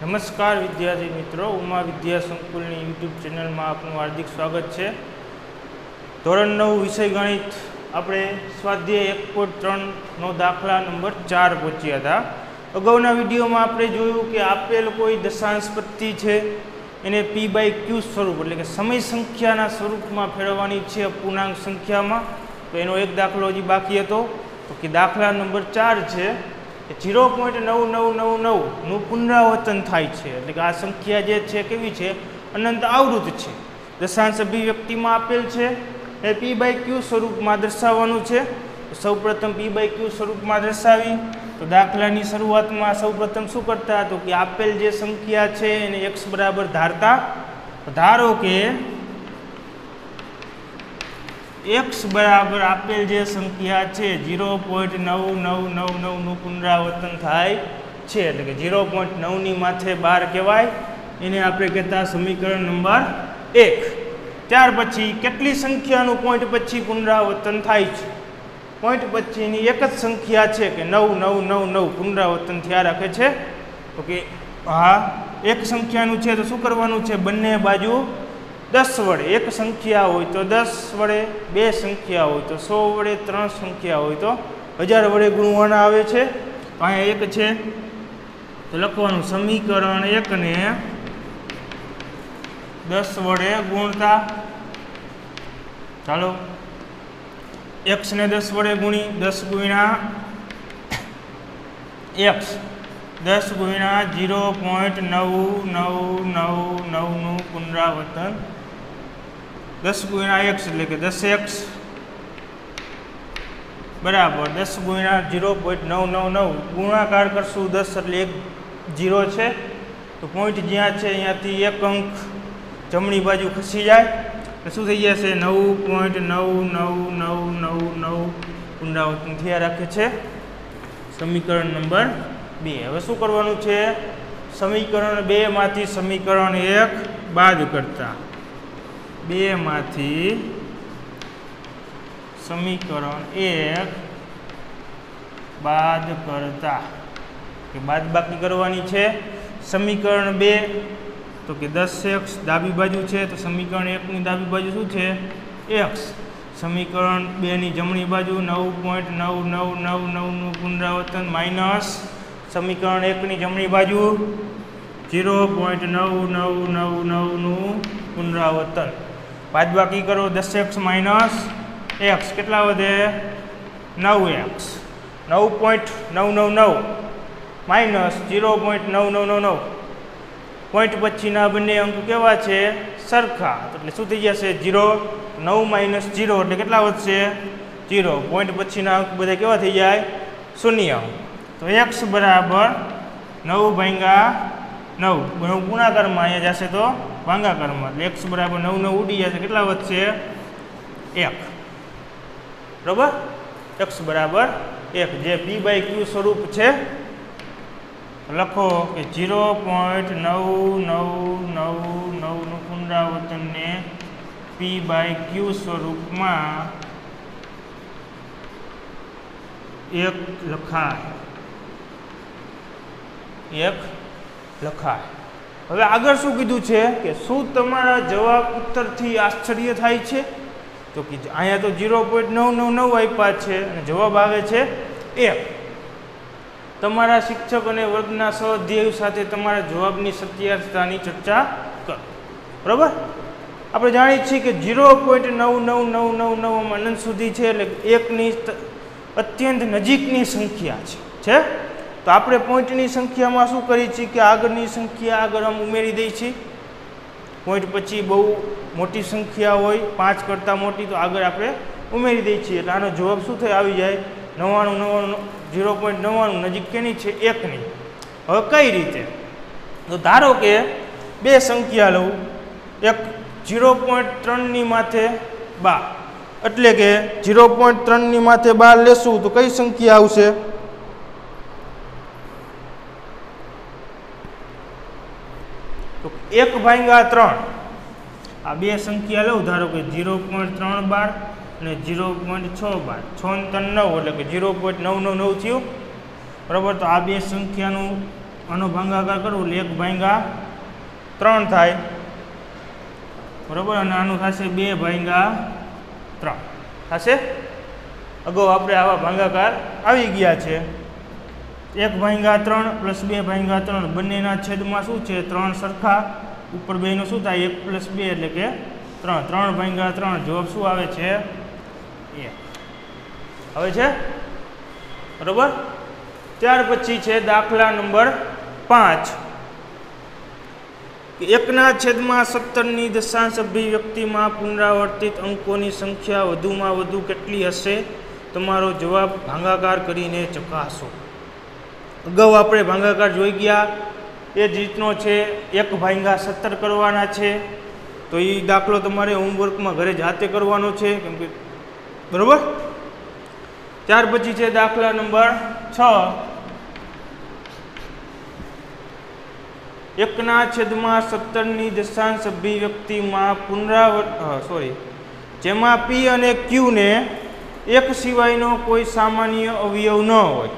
नमस्कार विद्यार्थी मित्रों, उमा विद्या संकुल यूट्यूब चेनल में आपનું हार्दिक स्वागत है। धोरण 9 विषय गणित આપણે સ્વાધ્યાય 1.3 નો દાખલા નંબર 4 પહોંચ્યા હતા। અગાઉના વિડીયોમાં આપણે જોયું કે આપેલ કોઈ દશાંશ પદ્ધતિ છે એને p/q સ્વરૂપ એટલે કે સમય સંખ્યાના સ્વરૂપમાં ફેરવવાની છે અપૂર્ણાંક સંખ્યામાં। તો એનો એક દાખલો હજી બાકી હતો, તો કે દાખલા નંબર 4 છે 0.9999 નું પુનરાવર્તન થાય છે એટલે કે આ સંખ્યા જે છે કેવી છે, અનંત આવૃત છે। દશાંશ અભિવ્યક્તિમાં આપેલ છે એ p/q સ્વરૂપમાં દર્શાવવાનું છે। સૌપ્રથમ p/q સ્વરૂપમાં દર્શાવી તો દાખલાની શરૂઆતમાં સૌપ્રથમ શું કરતા, તો કે આપેલ જે સંખ્યા છે એને x બરાબર ધારતા। ધારો કે x બરાબર આપેલ જે સંખ્યા છે 0.9999 નું પુનરાવર્તન થાય છે એટલે કે 0.9 ની માથે 12 કહેવાય, એને આપણે કહેતા સમીકરણ નંબર 1। ત્યાર પછી કેટલી સંખ્યાનું પોઈન્ટ પછી પુનરાવર્તન થાય છે? પોઈન્ટ પછીની એક જ સંખ્યા છે કે 9999 પુનરાવર્તન થયા રાખે છે। તો કે હા એક સંખ્યાનું છે તો શું કરવાનું છે, બંને બાજુ 10 વડે, એક સંખ્યા હોય તો 10 વડે, બે સંખ્યા હોય તો 100 વડે, ત્રણ સંખ્યા હોય તો 1000 વડે ગુણવાના આવે છે। તો અહીંયા એક છે તો લખવાનું સમીકરણ 1 ને 10 વડે ગુણતા। ચાલો x ને 10 વડે ગુણી 10 ગુણ્યા x 10 ગુણ્યા 0.9999 નું પુનરાવર્તન 10 ગુણ્યા x એટલે કે 10x બરાબર 10 ગુણ્યા 0.999 ગુણાકાર કરશું 10 એટલે એક 0 છે તો પોઈન્ટ જ્યાં છે અહીંયાથી એક અંક જમણી બાજુ ખસી જાય તો શું થઈ જશે 9.9999 પુનરાવર્તન થયા રાખે છે। સમીકરણ નંબર 2। હવે શું કરવાનું છે, સમીકરણ 2 માંથી સમીકરણ 1 બાદ કરતા, 2 માંથી સમીકરણ 1 બાદ કરતા કે બાદ બાકી કરવાની છે। સમીકરણ 2 તો કે 10x ડાબી બાજુ છે તો સમીકરણ 1 ની ડાબી બાજુ શું છે, x। સમીકરણ 2 ની જમણી બાજુ 9.9999 નું પુનરાવર્તન માઇનસ સમીકરણ 1 ની જમણી બાજુ 0.9999 નું પુનરાવર્તન। બાદબાકી કરો 10x માઇનસ x કેટલા વધે 9x। 9.999 માઇનસ 0.9999 પોઈન્ટ પછીના બંને અંક કેવા છે, સરખા, એટલે શું થઈ જશે 0। 9 માઇનસ 0 એટલે કેટલા વધશે 0। પોઈન્ટ પછીના અંક બધા કેવા થઈ જાય, શૂન્ય। તો x બરાબર 9/9 ગુણાકારમાં અહીંયા જશે તો ભાગાકારમાં, એટલે x બરાબર 9 ઉડી જશે, કેટલા વધશે 1 બરાબર। x બરાબર 1 જે p/q સ્વરૂપ છે લખો કે 0.9999 નું પુનરાવર્તનને p/q સ્વરૂપમાં 1 લખાય। હવે આગળ શું કીધું છે કે શું તમારા જવાબ ઉત્તરથી આશ્ચર્ય થાય છે? તો કે અહીંયા તો 0.999 આપ્યા છે અને જવાબ આવે છે 1। તમારા શિક્ષક અને વર્ગના સહઅધ્યાયી સાથે તમારા જવાબની સત્યાસતાની ચર્ચા કરો, બરાબર। આપણે જાણીએ છીએ કે 0.9999 અનંત સુધી છે એટલે 1 ની અત્યંત નજીકની સંખ્યા છે। તો આપણે પોઈન્ટની સંખ્યામાં શું કરીએ છીએ કે આગળની સંખ્યા આગળ આમ ઉમેરી દઈએ છીએ। પોઈન્ટ પછી બહુ મોટી સંખ્યા હોય 5 કરતાં મોટી તો આગળ આપણે ઉમેરી દઈએ છીએ એટલે આનો જવાબ શું થાય, આવી જાય 0.99 નજીક કેની છે 1 ની। હવે કઈ રીતે, તો ધારો કે બે સંખ્યા લઉં, એક 0.3 ની માથે 12 એટલે કે 0.3 ની માથે 12 લેશું તો કઈ સંખ્યા આવશે, તો 1/3। આ બે સંખ્યા લઉં, ધારો કે 0.312 અને 0.612, 6 ને 3 9 એટલે કે 0.999 થયું, બરાબર। તો આ બે સંખ્યાનું આનો ભાગાકાર કરવું એટલે 1/3 થાય, બરાબર, અને આનું થશે 2/3 થશે. અગાઉ આપણે આવા ભાગાકાર આવી ગયા છે. 1/3 + 2/3 બંનેના છેદમાં શું છે? 3 સરખા. ઉપર બેનું શું થાય? 1 + 2 એટલે કે 3. 3/3 જવાબ શું આવે છે? એ આવે છે, બરાબર. ત્યાર પછી છે દાખલા નંબર 5. 1/17ની દશાંશ અભિવ્યક્તિમાં પુનરાવર્તિત અંકોની સંખ્યા વધુમાં વધુ કેટલી હશે? તમારો જવાબ ભાગાકાર કરીને ચકાસો. અગાઉ આપણે ભાગાકાર જોઈ ગયા, એ જ રીતનો છે. 1/17 કરવાના છે, તો એ દાખલો તમારે હોમવર્કમાં ઘરે જાતે કરવાનો છે, કેમ કે બરાબર. ત્યાર પછી છે દાખલા નંબર 6. 1/17ની દશાંશ અભિવ્યક્તિમાં જેમાં p અને q ને એક સિવાયનો કોઈ સામાન્ય અવયવ ન હોય.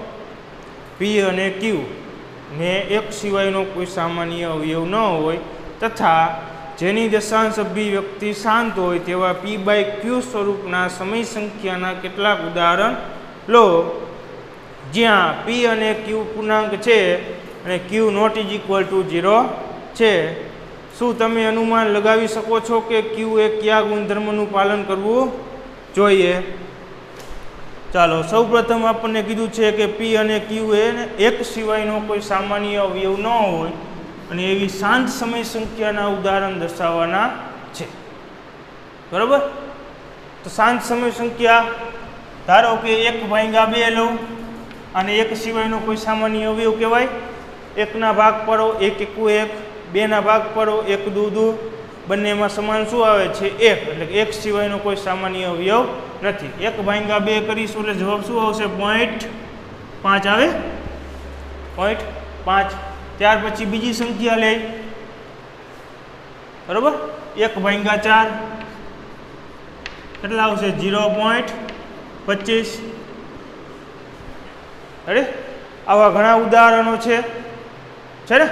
p અને q ને એક સિવાયનો કોઈ સામાન્ય અવયવ ન હોય તથા જેની દશાંશ અભિવ્યક્તિ શાંત હોય તેવા p/q સ્વરૂપના સમય સંખ્યાના કેટલાક ઉદાહરણ લો જ્યાં p અને q પૂર્ણાંક છે અને q ≠ 0 છે. શું તમે અનુમાન લગાવી શકો છો કે q એ કયા ગુણધર્મનું પાલન કરવું જોઈએ? ચાલો, સૌપ્રથમ આપણને કીધું છે કે p અને q એ એક સિવાયનો કોઈ સામાન્ય અવયવ ન હોય અને એવી શાંત સમય સંખ્યાના ઉદાહરણ દર્શાવવાના છે, બરાબર. તો શાંત સમય સંખ્યા ધારો કે 1/2 લઉં અને એક સિવાયનો કોઈ સામાન્ય અવયવ કહેવાય. 1ના ભાગ પાડો 1 × 1, 2ના ભાગ પાડો 1 × 2, બંનેમાં સમાન શું આવે છે? 1. એટલે કે એક સિવાયનો કોઈ સામાન્ય અવયવ નથી. 1/2 કરીશું એટલે જવાબ શું આવશે? 0.5 આવે, 0.5. ત્યાર પછી બીજી સંખ્યા લે, બરાબર. 1/4 કેટલા આવશે? 0.25. અરે આવા ઘણા ઉદાહરણો છે ને.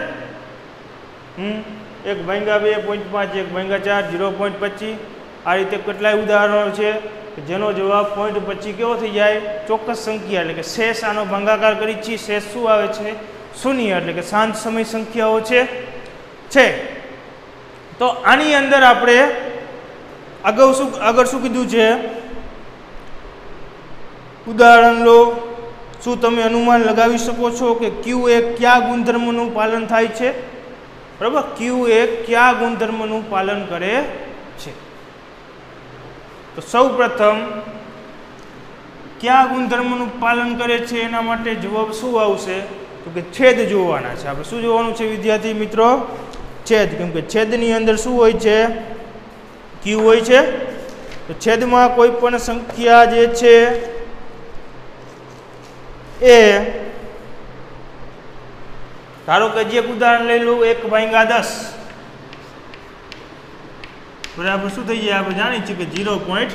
1/2 0.5, 1/4 0.25. આ રીતે કેટલાય ઉદાહરણો છે જેનો જવાબ 0.25 કેવો થઈ જાય? ચોક્કસ સંખ્યા, એટલે કે શેષ. આનો ભાગાકાર કરી છીએ, શેષ શું આવે છે? 0, એટલે કે શાંત સમય સંખ્યાઓ છે. તો આની અંદર આપણે આગળ શું કીધું છે? ઉદાહરણ લો. શું તમે અનુમાન લગાવી શકો છો કે q એ કયા ગુણધર્મનું પાલન થાય છે? બરાબર, q એ કયા ગુણધર્મનું પાલન કરે છે? તો સૌપ્રથમ કયા ગુણધર્મનું પાલન કરે છે એના માટે જવાબ શું આવશે? તો કે છેદ જોવાના છે. આપણે શું જોવાનું છે વિદ્યાર્થી મિત્રો? છેદ. કેમ કે છેદની અંદર શું હોય છે? q હોય છે. તો છેદમાં કોઈ પણ સંખ્યા જે છે એ ધારો કે જે ઉદાહરણ લઈ લો 1/10, બરાબર શું થઈ જાય? આપણે જાણીએ છીએ કે 0.1.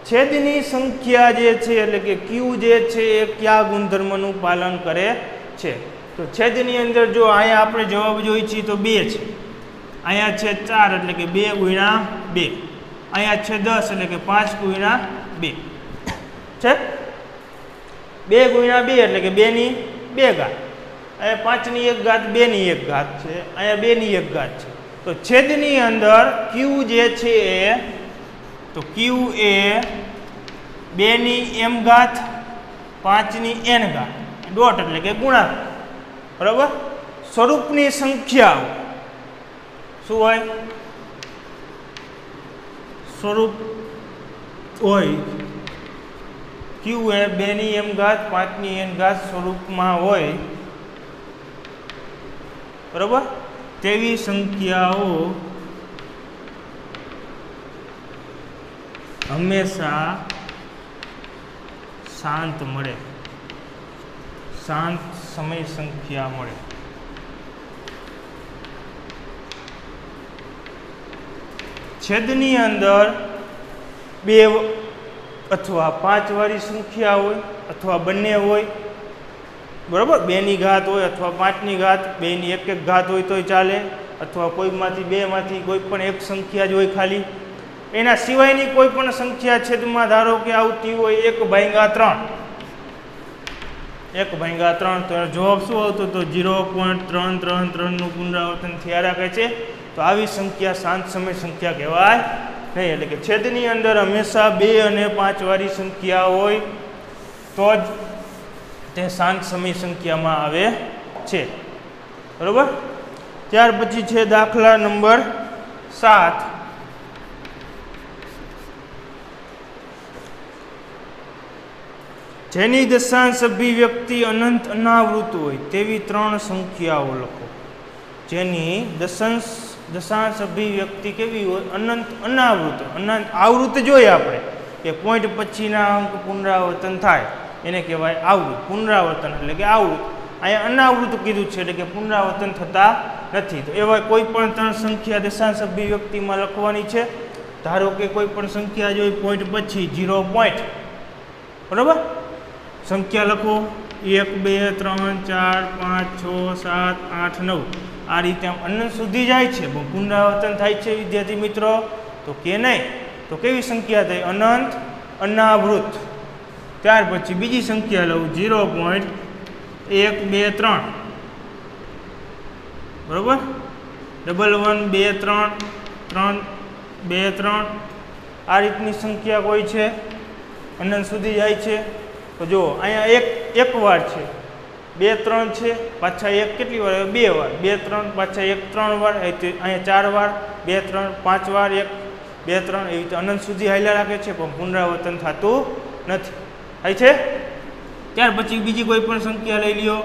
છેદની સંખ્યા જે છે એટલે કે q જે છે એ કયા ગુણધર્મનું પાલન કરે છે? તો છેદની અંદર જો અહીંયા આપણે જવાબ જોઈએ છીએ તો 2 છે, અહીંયા છે 4 એટલે કે 2 × 2, અહીંયા છે 10 એટલે કે 5 × 2 છે. 2 × 2 એટલે કે 2 ની 2 ઘાત. અહીંયા 5 ની 1 ઘાત 2 ની 1 ઘાત છે, અહીંયા 2 ની 1 ઘાત છે. તો છેદની અંદર q જે છે તો q એ 2 ની m ઘાત 5 ની n ઘાત ડોટ એટલે કે ગુણાકાર, બરાબર. સ્વરૂપની સંખ્યાઓ શું હોય? સ્વરૂપ હોય q એ 2 ની m ઘાત 5 ની n ઘાત સ્વરૂપમાં હોય, બરાબર. તેવી સંખ્યાઓ હંમેશા શાંત મળે, શાંત સમય સંખ્યા મળે. છેદની અંદર 2 અથવા 5 વાળી સંખ્યા હોય અથવા બંને હોય બરાબર, 2ની ઘાત હોય અથવા 5ની ઘાત, 2ની એક એક ઘાત હોય તોય ચાલે, અથવા કોઈમાંથી બેમાંથી કોઈ પણ એક સંખ્યા જ હોય ખાલી. એના સિવાયની કોઈ પણ સંખ્યા છેદમાં ધારો કે આવતી હોય 1/3, 1/3, તો જવાબ શું આવતો? તો 0.333નું પુનરાવર્તન થયા રાખે છે. તો આવી સંખ્યા શાંત સમય સંખ્યા કહેવાય નહીં. એટલે કે છેદની અંદર હંમેશા 2 અને 5 વાળી સંખ્યા હોય તો જ તે શાંત સમય સંખ્યામાં આવે છે. બરાબર. ત્યાર પછી છે દાખલા નંબર 7. જેની દશાંશ અભિવ્યક્તિ અનંત અનાવૃત હોય તેવી 3 સંખ્યાઓ લખો. જેની દશાંશ અભિવ્યક્તિ કેવી હોય? અનંત અનાવૃત. અનંત આવૃત જોઈએ આપણે કે પોઈન્ટ પછીના અંક પુનરાવર્તન થાય એને કહેવાય આવૃત. પુનરાવર્તન એટલે કે આવૃત. અહીંયા અનાવૃત કીધું છે એટલે કે પુનરાવર્તન થતા નથી. તો એવા કોઈ પણ 3 સંખ્યા દશાંશ અભિવ્યક્તિમાં લખવાની છે. ધારો કે કોઈ પણ સંખ્યા જોઈ પોઈન્ટ પછી 0 પોઈન્ટ, બરાબર, સંખ્યા લખો 1 2 3 4 5 6 7 8 9, આ રીતે આમ અનંત સુધી જાય છે. પુનરાવર્તન થાય છે વિદ્યાર્થી મિત્રો? તો કે નહીં. તો કેવી સંખ્યા થઈ? અનંત અનાવૃત. ત્યાર પછી બીજી સંખ્યા લઉં 0.123, બરાબર, 1 1 2 3 3 2 3, આ રીતની સંખ્યા કોઈ છે અનંત સુધી જાય છે. તો જો અહીંયા એક વાર છે, 2 3 છે, પાછા એક કેટલી વાર? 2 વાર, 2 3 પાછા 1 3 વાર, અહીંયા 4 વાર, 2 3 5 વાર, 1 2 3, એવી રીતે અનંત સુધી હાલ્યા રાખે છે પણ પુનરાવર્તન થતું નથી. થાય છે. ત્યાર પછી બીજી કોઈ પણ સંખ્યા લઈ લ્યો.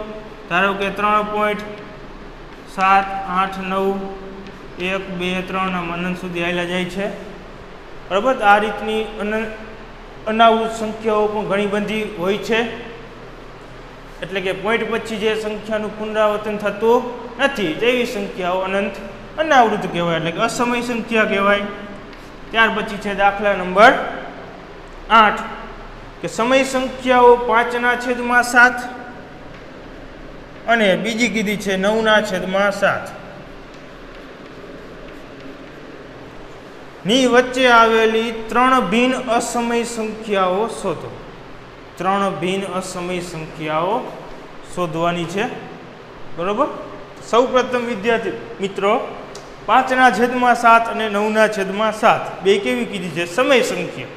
ધારો કે 3.7 8 9 1 2 3, આમ અનંત સુધી હાલ્યા જાય છે. બરાબર. આ રીતની અનાવૃત સંખ્યાઓ પણ ઘણી બધી હોય છે. એટલે કે પોઈન્ટ પછી જે સંખ્યાનું પુનરાવર્તન થતું નથી તેવી સંખ્યાઓ અનંત અનાવૃત કહેવાય, એટલે કે અસમય સંખ્યા કહેવાય. ત્યાર પછી છે દાખલા નંબર 8 કે સમય સંખ્યાઓ 5/7 અને બીજી કીધી છે 9/7 ની વચ્ચે આવેલી 3 ભિન્ન અસમય સંખ્યાઓ શોધો. 3 ભિન્ન અસમય સંખ્યાઓ શોધવાની છે. બરોબર. સૌ પ્રથમ વિદ્યાર્થી મિત્રો 5/7 અને 9/7 બે કેવી કીધી છે? સમય સંખ્યા.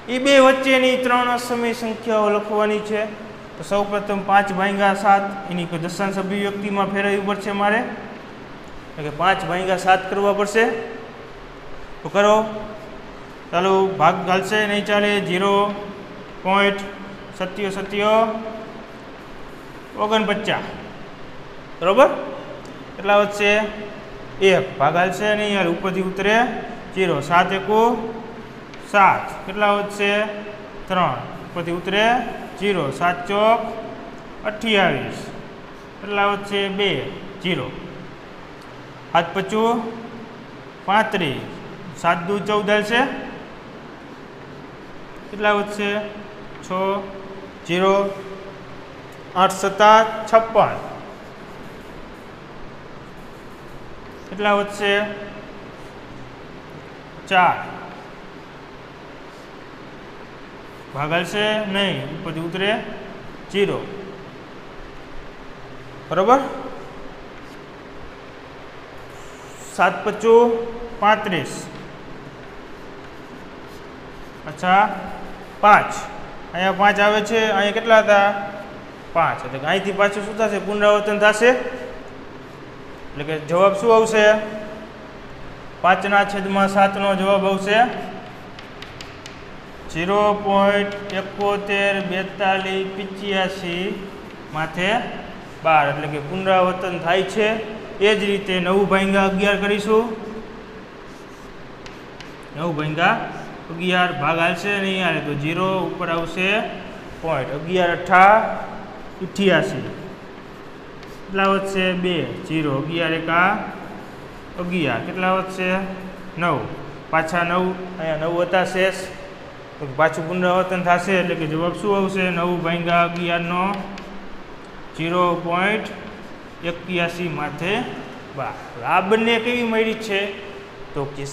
એ બે વચ્ચેની 3 અસમય સંખ્યાઓ લખવાની છે. તો સૌ પ્રથમ 5/7 એની કોઈ દશાંશ અભિવ્યક્તિમાં ફેરવવી પડશે મારે, એટલે કે 5/7 કરવા પડશે. તો કરો, ચાલો, ભાગ ચાલશે નહીં ચાલે. 0.7749, બરોબર. કેટલા વધશે? 1. ભાગ હાલશે નહીં યાર, ઉપરથી ઉતરે 0. 7 1 7, કેટલા વધશે? 3. ઉપરથી ઉતરે 0. 7 ચોક 28, કેટલા વધશે? 2 0. 7 55 35, 7 2 14 છે, કેટલા વધશે? 6 0. 8 7 56, કેટલા વધશે? 4. ભાગાશે નહીં, ઉપરથી ઉતરે 0. બરોબર. 7 55 35, અચ્છા 5, અહીંયા 5 આવે છે, અહીંયા કેટલા હતા? 5. એટલે અહીંથી પાછું શું થશે? પુનરાવર્તન થશે. એટલે કે જવાબ શું આવશે? 5/7 નો જવાબ આવશે 0.714285 માથે 12. એટલે કે પુનરાવર્તન થાય છે. એ જ રીતે 9/11 કરીશું. 9/11 ભાગ હાલશે નહીં હાલે તો 0 ઉપર આવશે પોઈન્ટ. 11 8 88, કેટલા વધશે? 2 0. 11 1 11, કેટલા વધશે? 9. પાછા 9, અહીંયા 9 હતા શેષ, તો પાછું પુનરાવર્તન થશે. એટલે કે જવાબ શું આવશે? 9/11 નો 0.81 માથે 12. આ બંને કેવી મળી છે તો કે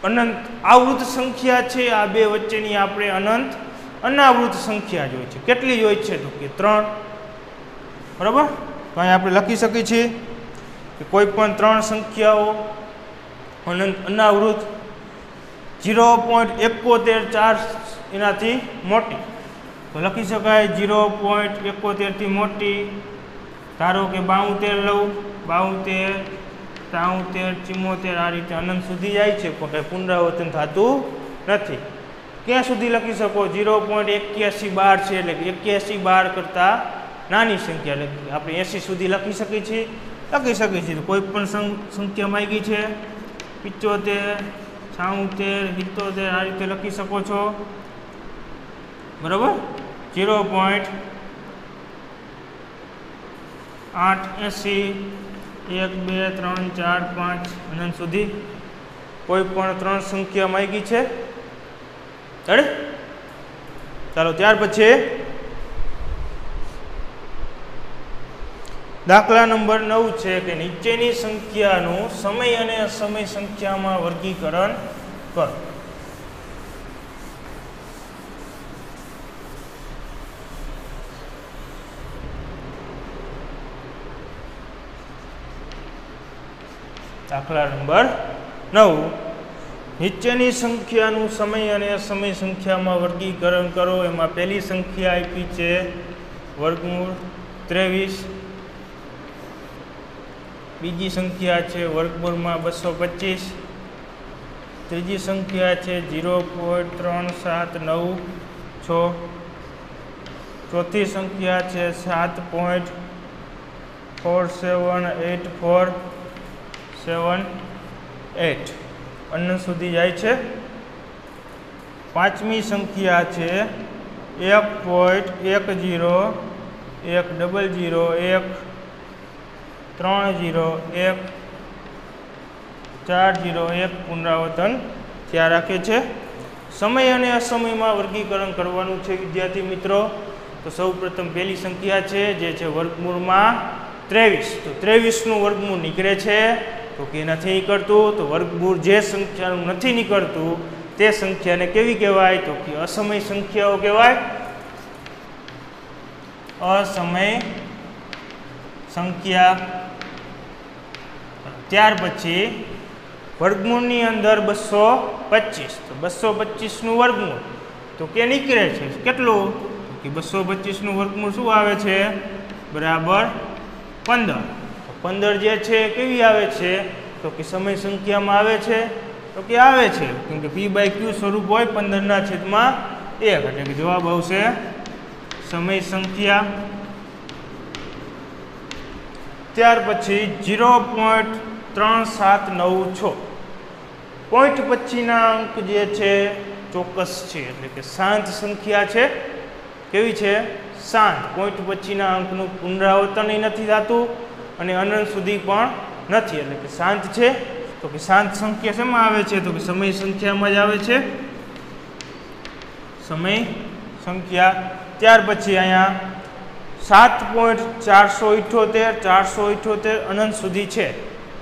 અનંત આવૃત સંખ્યા છે. આ બે વચ્ચેની આપણે અનંત અનાવૃત સંખ્યા જોઈ છે. કેટલી જોઈ છે તો કે 3. બરાબર. તો અહીં આપણે લખી શકીએ છીએ કે કોઈ પણ 3 સંખ્યાઓ અનંત અનાવૃત 0.71 એનાથી મોટી તો લખી શકાય 0.71 થી મોટી. ધારો કે 72 લઉં, 72, 73, 74 આ રીતે અનંત સુધી જાય છે પણ કંઈ પુનરાવર્તન થતું નથી. ક્યાં સુધી લખી શકો 0.81 છે એટલે કે 81 કરતાં નાની સંખ્યા એટલે આપણે 80 સુધી લખી શકીએ છીએ. કોઈ પણ સંખ્યા માંગી છે 75, 76, 77 આ રીતે લખી શકો છો. બરાબર. 0.880 1, 2, 3, 4, 5 અનંત સુધી કોઈ પણ 3 સંખ્યા માંગી છે. ચાલો ત્યાર પછી દાખલા નંબર 9 છે કે નીચેની સંખ્યાનું સમય અને અસમય સંખ્યામાં વર્ગીકરણ કરો. દાખલા નંબર 9 નીચેની સંખ્યાનું સમય અને અસમય સંખ્યામાં વર્ગીકરણ કરો. એમાં પહેલી સંખ્યા આપી છે વર્ગમૂળ 23. બીજી સંખ્યા છે વર્ગમૂળમાં 225. ત્રીજી સંખ્યા છે 0.3796. ચોથી સંખ્યા છે 7.478478 અનંત સુધી જાય છે. પાંચમી સંખ્યા છે 1.101301301 પુનરાવર્તન થયા રાખે છે. સમય અને અસમયમાં વર્ગીકરણ કરવાનું છે વિદ્યાર્થી મિત્રો. તો સૌપ્રથમ પહેલી સંખ્યા છે જે છે વર્ગમૂળમાં 23. તો 23નું વર્ગમૂળ નીકળે છે તો કે નથી નીકળતું. તો વર્ગમૂળ જે સંખ્યાનું નથી નીકળતું તે સંખ્યાને કેવી કહેવાય તો કે અસમય સંખ્યાઓ કહેવાય. અસમય સંખ્યા. ત્યાર પછી વર્ગમૂળની અંદર 225. તો 225નું વર્ગમૂળ તો કે નીકળે છે કેટલું તો કે 225નું વર્ગમૂળ શું આવે છે બરાબર 15. 15 જે છે કેવી આવે છે તો કે સમય સંખ્યામાં આવે છે તો કે આવે છે કેમ કે p/q સ્વરૂપ હોય 15/1 એટલે કે જવાબ આવશે સમય સંખ્યા. ત્યાર પછી 0.3796 પોઈન્ટ પછીના અંક જે છે ચોક્કસ છે એટલે કે શાંત સંખ્યા છે. કેવી છે શાંત. પોઈન્ટ પછીના અંકનું પુનરાવર્તન નથી થતું અને અનંત સુધી પણ નથી એટલે કે શાંત છે. તો કે શાંત સંખ્યા શેમાં આવે છે તો કે સમય સંખ્યામાં જ આવે છે સમય સંખ્યા. ત્યાર પછી અહીંયા 7.478 અનંત સુધી છે.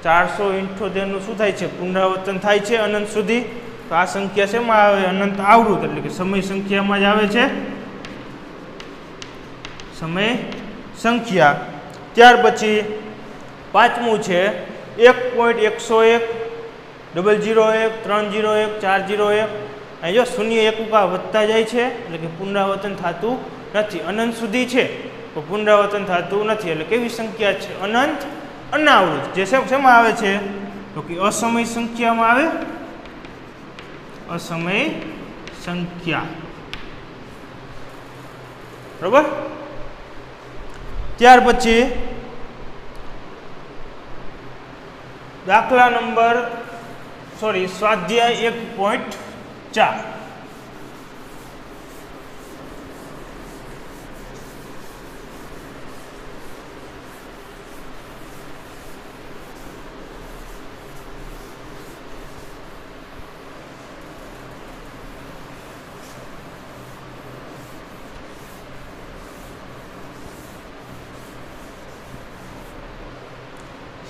478નું શું થાય છે પુનરાવર્તન થાય છે અનંત સુધી. તો આ સંખ્યા શેમાં આવે અનંત આવૃત એટલે કે સમય સંખ્યામાં જ આવે છે સમય સંખ્યા. ત્યાર પછી પાંચમું છે 1.101 001 301 401. અહીં જો શૂન્ય એકુકા વધતા જાય છે એટલે કે પુનરાવર્તન થતું નથી. અનંત સુધી છે તો પુનરાવર્તન થતું નથી એટલે કેવી સંખ્યા છે અનંત અનાવૃત. જે શેમાં આવે છે તો કે અસમય સંખ્યામાં આવે અસમય સંખ્યા. બરાબર. ત્યાર પછી દાખલા નંબર સ્વાધ્યાય 1.4.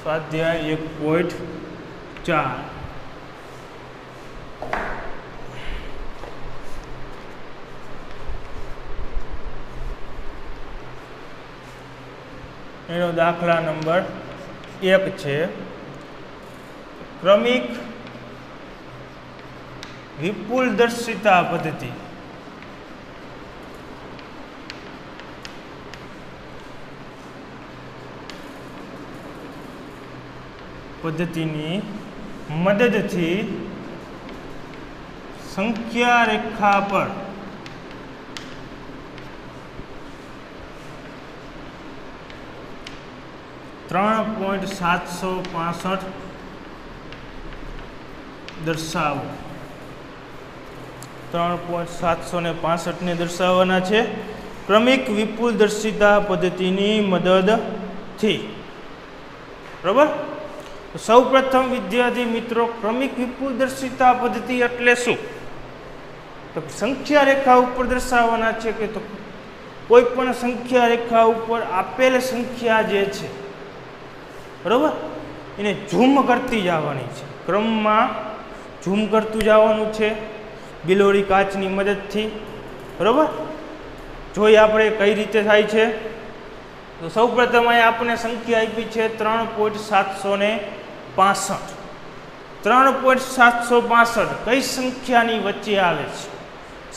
સ્વાધ્યાય 1.4 એનો દાખલા નંબર 1 છે ક્રમિક વિપુલદર્શિતા પદ્ધતિ. પદ્ધતિની મદદથી સંખ્યા રેખા પર $3.765 દર્શાવો. 3.765 ને દર્શાવવાના છે ક્રમિક વિપુલદર્શિતા પદ્ધતિની મદદથી. બરાબર. સૌ પ્રથમ વિદ્યાર્થી મિત્રો, ક્રમિક વિપુલદર્શિતા પદ્ધતિ એટલે શું? તો સંખ્યા રેખા ઉપર દર્શાવવાના છે કે તો કોઈ પણ સંખ્યા રેખા ઉપર આપેલ સંખ્યા જે છે, બરાબર, એને ઝૂમ કરતી જવાની છે, ક્રમમાં ઝૂમ કરતું જવાનું છે બિલોરી કાચની મદદથી. બરાબર. જોઈએ આપણે કઈ રીતે થાય છે. તો સૌ પ્રથમ અહીંયા આપણે સંખ્યા આપી છે 3.765. 3.765 કઈ સંખ્યાની વચ્ચે આવે છે?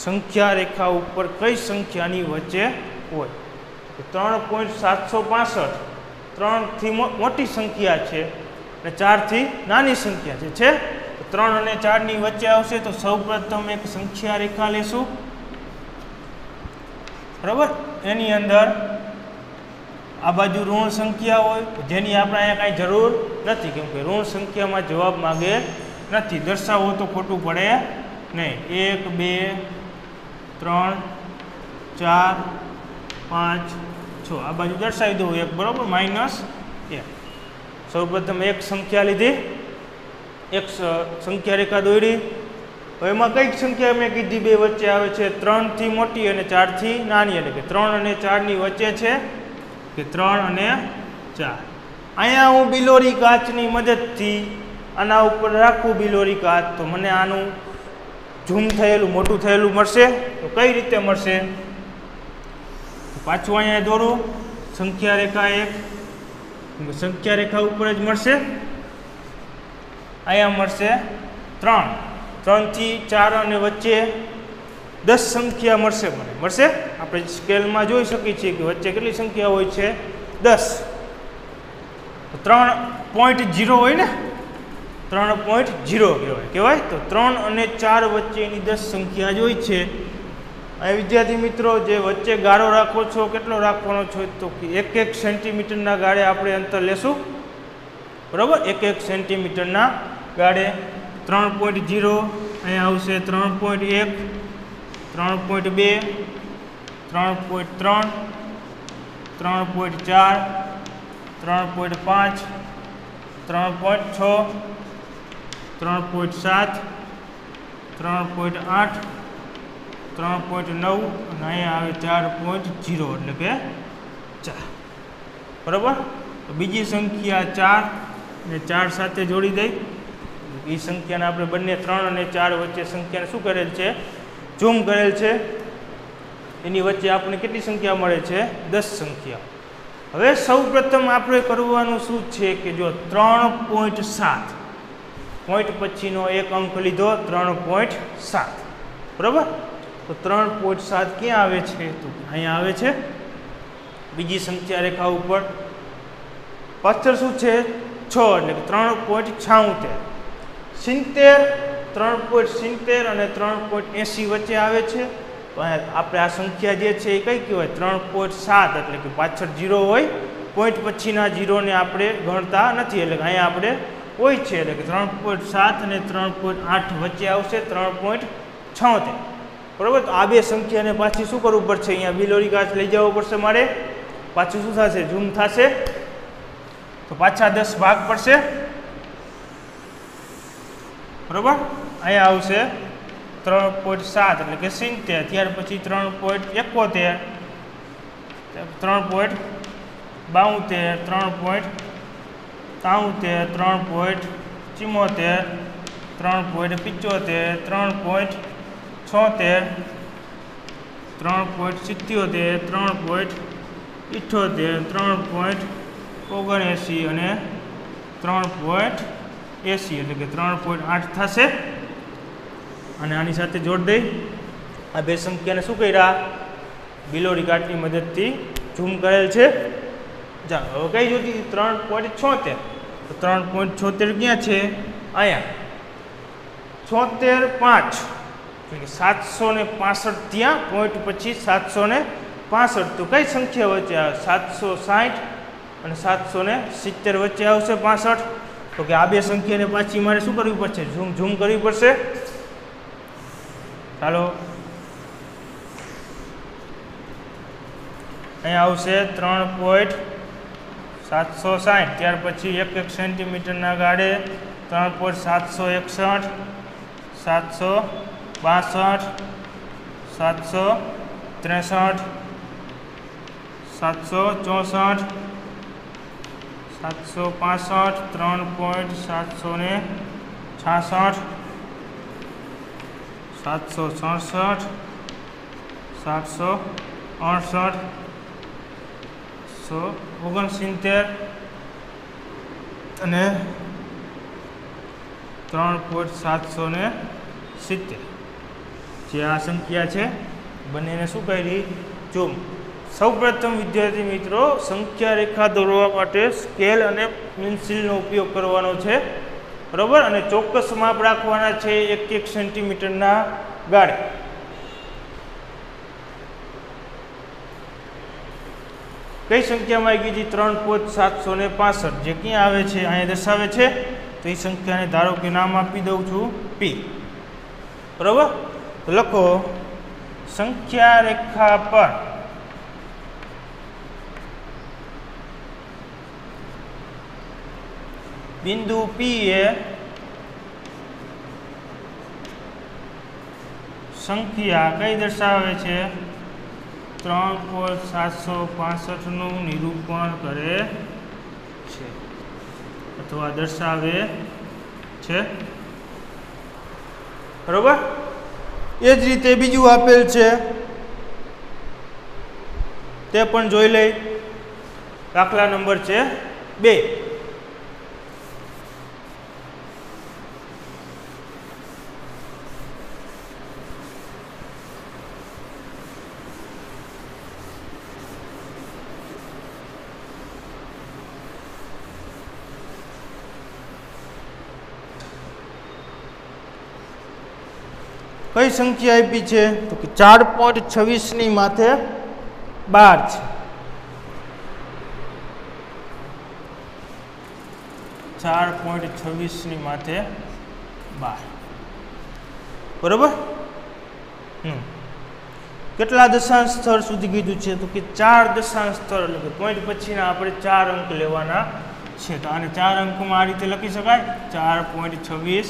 સંખ્યા રેખા ઉપર કઈ સંખ્યાની વચ્ચે હોય? 3.765 3 થી મોટી સંખ્યા છે અને 4 થી નાની સંખ્યા છે. 3 અને 4 ની વચ્ચે આવશે. તો સૌ પ્રથમ એક સંખ્યા રેખા લેશું. બરાબર. એની અંદર આ બાજુ ઋણ સંખ્યા હોય જેની આપણે અહીંયા કાંઈ જરૂર નથી, કેમ કે ઋણ સંખ્યામાં જવાબ માગે નથી. દર્શાવો તો ખોટું પડે નહીં. 1 2 3 4 5 6 આ બાજુ દર્શાવી દઉં 1. બરાબર. -1. સૌ પ્રથમ એક સંખ્યા લીધી, એક સંખ્યા રેખા દોરી. હવે એમાં કઈક સંખ્યા મેં કીધી બે વચ્ચે આવે છે? 3 થી મોટી અને 4 થી નાની, એટલે કે 3 અને 4 ની વચ્ચે છે કે 3 અને 4. અહીંયા હું બિલોરી કાચની મદદથી આના ઉપર રાખું બિલોરી કાચ, તો મને આનું ઝૂમ થયેલું મોટું થયેલું મળશે. તો કઈ રીતે મળશે? પાછું અહીંયા દોરું સંખ્યા રેખા 1, સંખ્યા રેખા ઉપર જ મળશે. અહીંયા મળશે 3. 3 થી 4 અને વચ્ચે 10 સંખ્યા મળશે. મને મળશે. આપણે સ્કેલમાં જોઈ શકીએ છીએ કે વચ્ચે કેટલી સંખ્યા હોય છે? 10. 3.0 હોય ને, 3.0 કહેવાય. તો 3 અને 4 વચ્ચેની 10 સંખ્યા જ હોય છે. આ વિદ્યાર્થી મિત્રો, જે વચ્ચે ગાળો રાખો છો, કેટલો રાખવાનો છો? તો 1-1 સેન્ટીમીટરના ગાળે આપણે અંતર લેશું. બરાબર. 1-1 સેન્ટીમીટરના ગાળે 3.0 અહીંયા આવશે, 3.1, 3.2, 3.3, 3.4, 3.5, 3.6, 3.7, 3.8, 3.9 અને અહીંયા આવે 4.0 એટલે કે 4. બરાબર. તો બીજી સંખ્યા 4 ને 4 સાથે જોડી દઈ. એ સંખ્યાને આપણે બંને 3 અને 4 વચ્ચે સંખ્યાને શું કરેલ છે? ઝૂમ કરેલ છે. એની વચ્ચે આપણને કેટલી સંખ્યા મળે છે? 10 સંખ્યા. હવે સૌ પ્રથમ આપણે કરવાનું શું છે કે જો 3.7 પોઈન્ટ પછીનો એક અંક લીધો, 3.7. બરાબર. તો 3.7 ક્યાં આવે છે? તો અહીંયા આવે છે બીજી સંખ્યા રેખા ઉપર. પાછળ શું છે? 6 એટલે કે 3.76. 3.70 અને 3.80 વચ્ચે આવે છે. આપણે આ સંખ્યા જે છે એ કઈ કહેવાય? 3.7 એટલે કે પાછળ 0 હોય, પોઈન્ટ પછીના 0 ને આપણે ગણતા નથી, એટલે કે અહીંયા આપણે હોય છે, એટલે કે 3.7 અને 3.8 વચ્ચે આવશે 3.76. બરાબર. તો આ બે સંખ્યાને પાછી શું કરવું પડશે? અહીંયા બિલોરી કાચ લઈ જવો પડશે મારે. પાછું શું થશે? ઝૂમ થશે. તો પાછા 10 ભાગ પડશે. બરાબર. અહીંયા આવશે 3.7 એટલે કે 70. ત્યાર પછી 3.71, 3.72, 3.73, 73, 3.74, 3.75, 3.76, 3.77, 3.78, 3.79 અને 3.80 એટલે કે 3.8 થશે. અને આની સાથે જોડ દઈ આ બે સંખ્યાને શું કર્યા બિલોરી કાટની મદદથી ઝૂમ કરેલ છે. ચાલો હવે કઈ જોતી 3.76 તો 3.76 ક્યાં છે અહીંયા 76.5 એટલે કે 765 ત્યાં પોઈન્ટ પછી 765 તો કઈ સંખ્યા વચ્ચે આવે 760 અને 770 વચ્ચે આવશે 65. તો કે આ બે સંખ્યાને પાછી મારે શું કરવી પડશે ઝૂમ કરવી પડશે. ચાલો અહીંયા આવશે 3.760 ત્યાર પછી 1 સેન્ટીમીટરના ગાળે 3.761, 762, 763, 764, 765, 3.766, 767, 768, 169 અને 3.770 જે આ સંખ્યા છે બંનેને શું કરી ઝૂમ. સૌપ્રથમ વિદ્યાર્થી મિત્રો સંખ્યા રેખા દોરવા માટે સ્કેલ અને પેન્સિલનો ઉપયોગ કરવાનો છે બરાબર. અને ચોક્કસ માપ રાખવાના છે 1 સેન્ટીમીટરના ગાળે. કઈ સંખ્યામાં આવી ગઈ 3.765 જે ક્યાં આવે છે અહીંયા દર્શાવે છે. તો એ સંખ્યાને ધારો કે નામ આપી દઉં છું P બરાબર. તો લખો સંખ્યા રેખા પર બિંદુ P એ સંખ્યા કઈ દર્શાવે છે 3.765 નું નિરૂપણ કરે છે અથવા દર્શાવે છે બરોબર. એ જ રીતે બીજું આપેલ છે તે પણ જોઈ લઈ. દાખલા નંબર છે 2. કઈ સંખ્યા આપી છે તો કે 4.26 ની માથે 12 છે. 4.26 ની માથે 12 બરોબર. કેટલા દશાંશ સ્થળ સુધી કીધું છે તો કે 4 દશાંશ સ્થળ એટલે કે પોઈન્ટ પછીના આપણે 4 અંક લેવાના છે. તો આને 4 અંકમાં આ રીતે લખી શકાય 4.26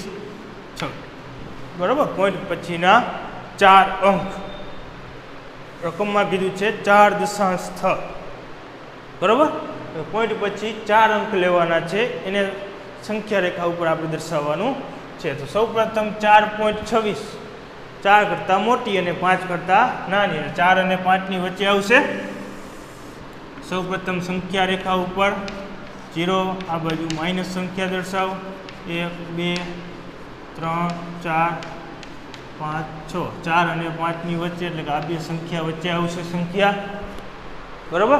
બરાબર. પોઈન્ટ પછીના 4 અંક રકમમાં કીધું છે 4 દશાંશ સ્થળ બરાબર. પોઈન્ટ પછી 4 અંક લેવાના છે એને સંખ્યા રેખા ઉપર આપણે દર્શાવવાનું છે. તો સૌપ્રથમ 4.26 4 કરતાં મોટી અને 5 કરતાં નાની અને 4 અને 5 ની વચ્ચે આવશે. સૌપ્રથમ સંખ્યા રેખા ઉપર 0 આ બાજુ માઇનસ સંખ્યા દર્શાવો 1 2 3 4 5 6 4 અને 5 ની વચ્ચે એટલે કે આ બે સંખ્યા વચ્ચે આવશે સંખ્યા બરાબર.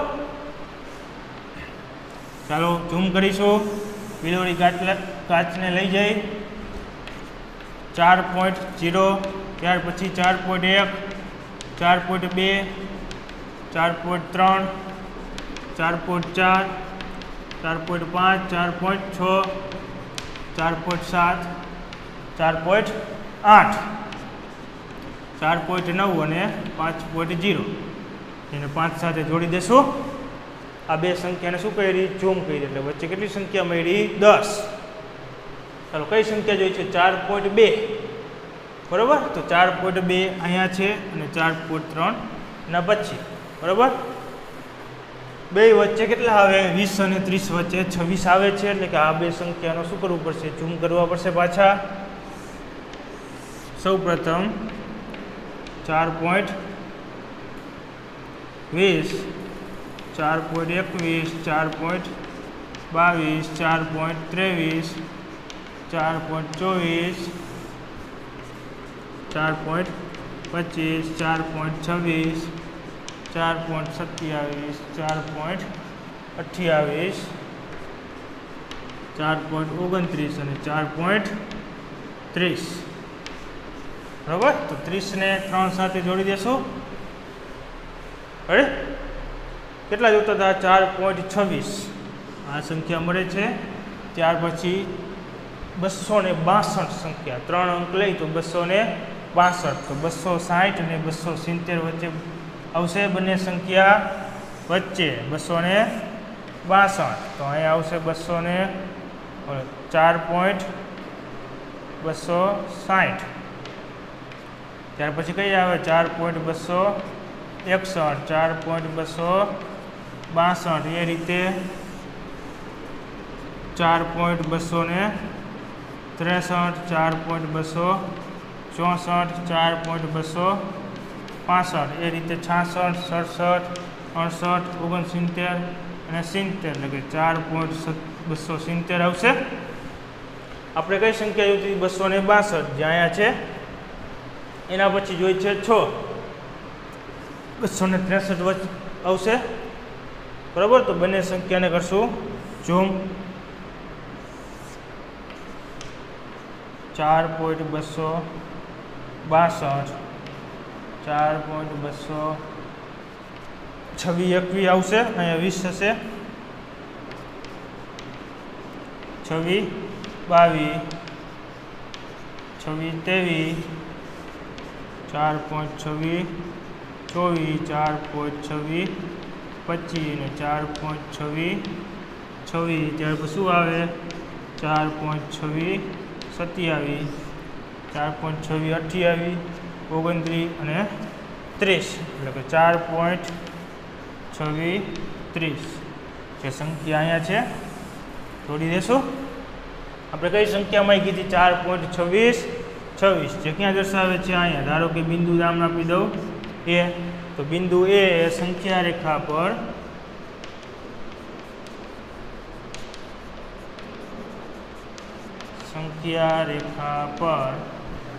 ચાલો ઝૂમ કરીશું. બિલોરી કાચને લઈ જઈ 4.0 ત્યાર પછી 4.1 4.2 4.3 4.4 4.5 4.6 4.7 4.8 4.9 અને 5.0 એને 5 સાથે જોડી દેશું. આ બે સંખ્યાને શું કરી ઝૂમ કરી એટલે વચ્ચે કેટલી સંખ્યા મળી 10. ચાલો કઈ સંખ્યા જોઈ છે 4.2 બરાબર. તો 4.2 અહીંયા છે અને 4.3 ના પછી બરાબર. બે વચ્ચે કેટલા આવે 20 અને 30 વચ્ચે 26 આવે છે એટલે કે આ બે સંખ્યાનો શું કરવું પડશે ઝૂમ કરવા પડશે પાછા સૌપ્રથમ 4.20 4.21 4.22 4.23 4.24 4.25 4.26 4.27 4.28 4.29 અને 4.30 બરાબર તો 30 ને 3 સાથે જોડી દેશું અરે કેટલા જોતા હતા 4.26 આ સંખ્યા મળે છે ત્યાર પછી 262 સંખ્યા 3 અંક લઈ તો 262 તો 260 અને 270 વચ્ચે આવશે બંને સંખ્યા વચ્ચે 262 તો અહીં આવશે 4.260 ત્યાર પછી કઈ આવે 4.261 4.262 એ રીતે 4.263 4.264 4.265 એ રીતે 66 67 68 69 અને 70 એટલે કે 4.270 આવશે આપણે કઈ સંખ્યા જોઈતી 262 જે અહીંયા છે એના પછી જોઈ છે 6 263 વચ્ચે આવશે બરાબર તો બંને સંખ્યાને કરશું ઝૂમ 4.262 4.226 આવશે અહીંયા 20 થશે 26 22 26 23 4.26 24 4.26 25 અને 4.26 ત્યાર પછી શું આવે 4.26 27 4.26 28 29 અને 30 એટલે કે 4.26 જે સંખ્યા અહીંયા છે જોડી દેશું આપણે કઈ સંખ્યામાં કીધી 4.26 જે ક્યાં દર્શાવે છે અહીંયા ધારો કે બિંદુ નામ આપી દઉં એ તો બિંદુ એ સંખ્યા રેખા પર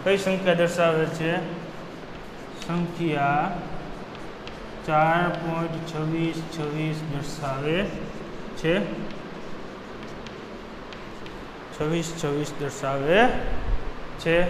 કઈ સંખ્યા દર્શાવે છે સંખ્યા 4.26 દર્શાવે છે 26 દર્શાવે છે